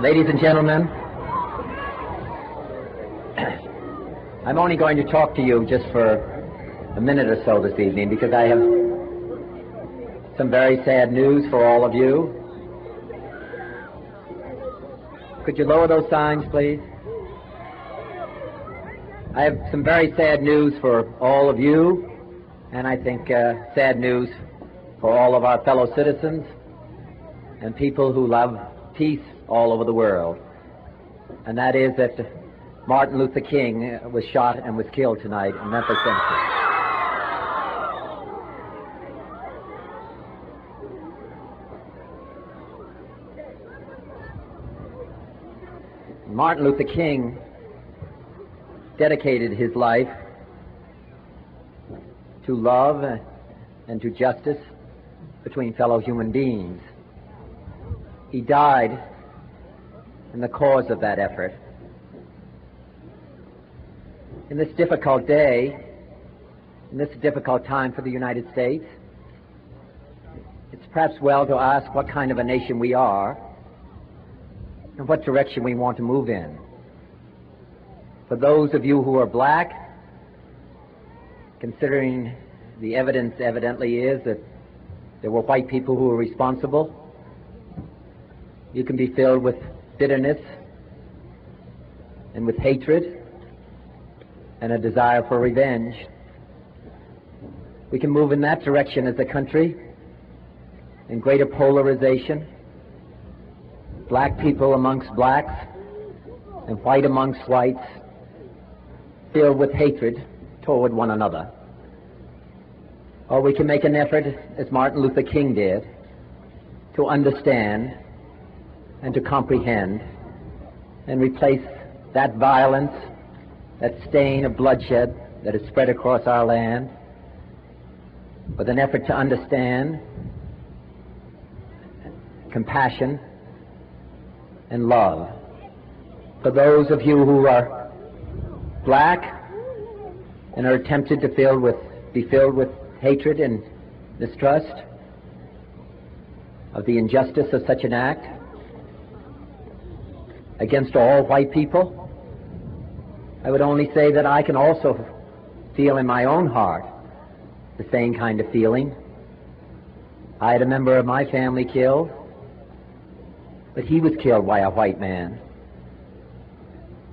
Ladies and gentlemen, I'm only going to talk to you just for a minute or so this evening because I have some very sad news for all of you. Could you lower those signs, please? I have some very sad news for all of you, and I think sad news for all of our fellow citizens and people who love peace all over the world. And that is that Martin Luther King was shot and was killed tonight in Memphis, Tennessee. Martin Luther King dedicated his life to love and to justice between fellow human beings. He died in the cause of that effort. In this difficult day, in this difficult time for the United States, it's perhaps well to ask what kind of a nation we are and what direction we want to move in. For those of you who are black, considering the evidence evidently is that there were white people who were responsible, you can be filled with bitterness and with hatred and a desire for revenge. We can move in that direction as a country, in greater polarization, black people amongst blacks and white amongst whites, filled with hatred toward one another. Or we can make an effort, as Martin Luther King did, to understand and to comprehend and replace that violence, that stain of bloodshed that has spread across our land, with an effort to understand, compassion, and love. For those of you who are black and are tempted to be filled with hatred and distrust of the injustice of such an act against all white people, I would only say that I can also feel in my own heart the same kind of feeling. I had a member of my family killed, but he was killed by a white man.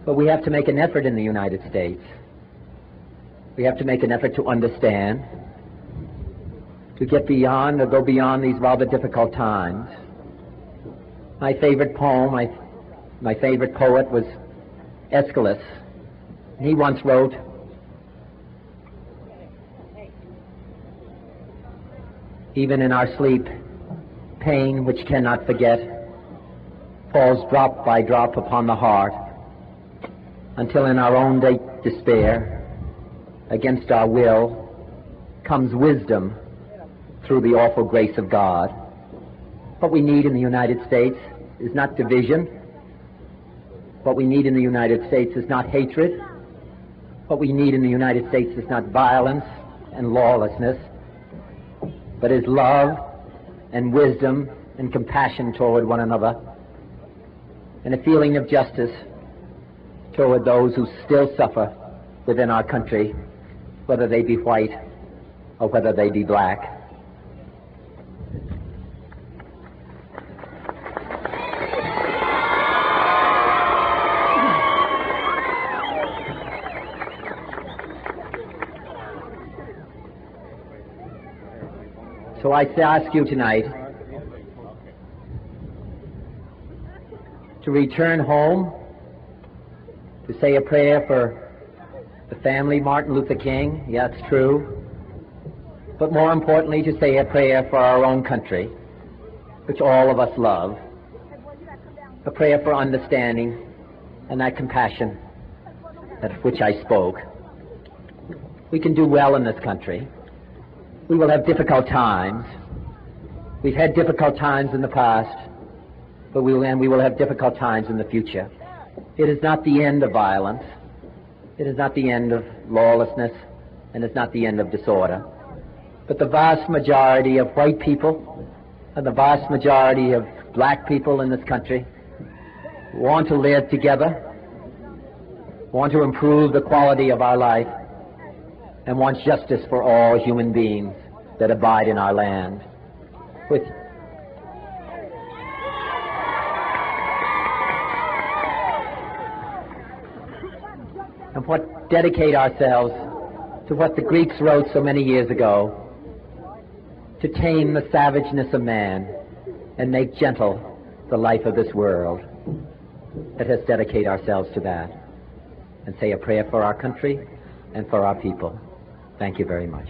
But we have to make an effort in the United States. We have to make an effort to understand, to get beyond or go beyond these rather difficult times. My favorite poem, my favorite poet was Aeschylus. He once wrote, "Even in our sleep, pain which cannot forget falls drop by drop upon the heart, until in our own despair, against our will, comes wisdom through the awful grace of God." What we need in the United States is not division. What we need in the United States is not hatred. What we need in the United States is not violence and lawlessness, but is love and wisdom and compassion toward one another, and a feeling of justice toward those who still suffer within our country, whether they be white or whether they be black. So I ask you tonight to return home, to say a prayer for the family of Martin Luther King. Yeah, it's true. But more importantly, to say a prayer for our own country, which all of us love. A prayer for understanding and that compassion of which I spoke. We can do well in this country. We will have difficult times. We've had difficult times in the past, but we will have difficult times in the future. It is not the end of violence. It is not the end of lawlessness, and it's not the end of disorder. But the vast majority of white people and the vast majority of black people in this country want to live together, want to improve the quality of our life, and want justice for all human beings that abide in our land. And what dedicate ourselves to what the Greeks wrote so many years ago, to tame the savageness of man and make gentle the life of this world. Let us dedicate ourselves to that and say a prayer for our country and for our people. Thank you very much.